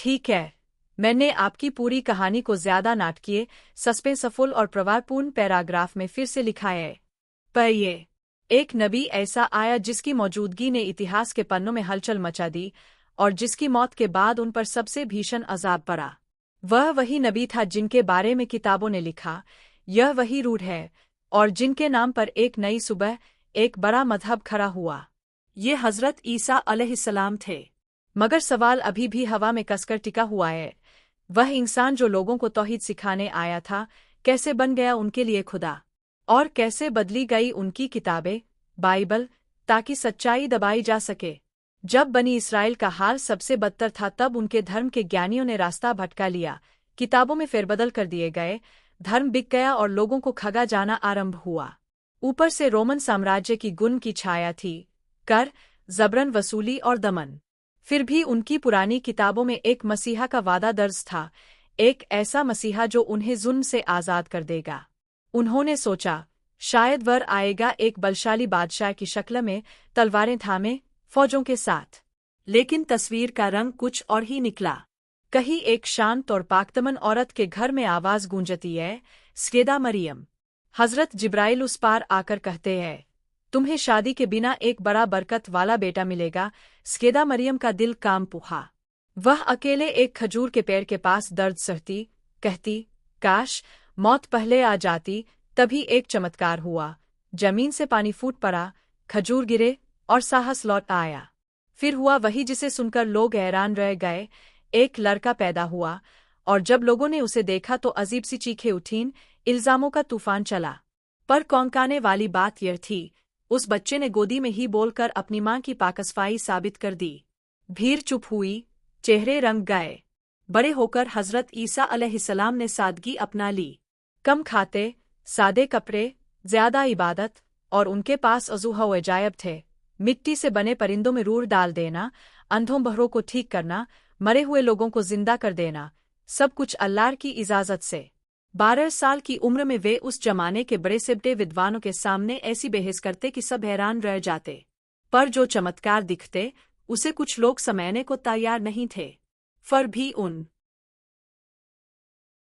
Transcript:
ठीक है, मैंने आपकी पूरी कहानी को ज्यादा नाटकीय, सस्पेंसफुल और प्रवाहपूर्ण पैराग्राफ में फिर से लिखा है। पर ये एक नबी ऐसा आया जिसकी मौजूदगी ने इतिहास के पन्नों में हलचल मचा दी, और जिसकी मौत के बाद उन पर सबसे भीषण अजाब पड़ा। वह वही नबी था जिनके बारे में किताबों ने लिखा, यह वही रूह है, और जिनके नाम पर एक नई सुबह, एक बड़ा मजहब खड़ा हुआ। ये हजरत ईसा अलैहिस्सलाम थे। मगर सवाल अभी भी हवा में कसकर टिका हुआ है। वह इंसान जो लोगों को तौहीद सिखाने आया था, कैसे बन गया उनके लिए खुदा? और कैसे बदली गई उनकी किताबें, बाइबल, ताकि सच्चाई दबाई जा सके? जब बनी इसराइल का हाल सबसे बदतर था, तब उनके धर्म के ज्ञानियों ने रास्ता भटका लिया, किताबों में फेरबदल कर दिए गए, धर्म बिक गया और लोगों को ठगा जाना आरंभ हुआ। ऊपर से रोमन साम्राज्य की गुण की छाया थी, कर, जबरन वसूली और दमन। फिर भी उनकी पुरानी किताबों में एक मसीहा का वादा दर्ज था, एक ऐसा मसीहा जो उन्हें जुल्म से आज़ाद कर देगा। उन्होंने सोचा, शायद वह आएगा एक बलशाली बादशाह की शक्ल में, तलवारें थामे, फौजों के साथ। लेकिन तस्वीर का रंग कुछ और ही निकला। कहीं एक शांत और पाकदमन औरत के घर में आवाज गूंजती है, सैयदा मरियम। हजरत जिब्राइल उस पार आकर कहते हैं, तुम्हें शादी के बिना एक बड़ा बरकत वाला बेटा मिलेगा। सैयदा मरियम का दिल काम पुहा। वह अकेले एक खजूर के पेड़ के पास दर्द सहती, कहती, काश मौत पहले आ जाती। तभी एक चमत्कार हुआ, जमीन से पानी फूट पड़ा, खजूर गिरे और साहस लौट आया। फिर हुआ वही जिसे सुनकर लोग हैरान रह गए, एक लड़का पैदा हुआ, और जब लोगों ने उसे देखा तो अजीब सी चीखें उठीं, इल्जामों का तूफान चला। पर कौंकाने वाली बात यह थी, उस बच्चे ने गोदी में ही बोलकर अपनी मां की पाकसफाई साबित कर दी। भीड़ चुप हुई, चेहरे रंग गए। बड़े होकर हजरत ईसा अलैहिस्सलाम ने सादगी अपना ली। कम खाते, सादे कपड़े, ज्यादा इबादत, और उनके पास अजूहा व अजायब थे। मिट्टी से बने परिंदों में रूह डाल देना, अंधों बहरों को ठीक करना, मरे हुए लोगों को जिंदा कर देना, सब कुछ अल्लाह की इजाजत से। 12 साल की उम्र में वे उस जमाने के बड़े से बड़े विद्वानों के सामने ऐसी बहस करते कि सब हैरान रह जाते। पर जो चमत्कार दिखते, उसे कुछ लोग समझने को तैयार नहीं थे। फिर भी उन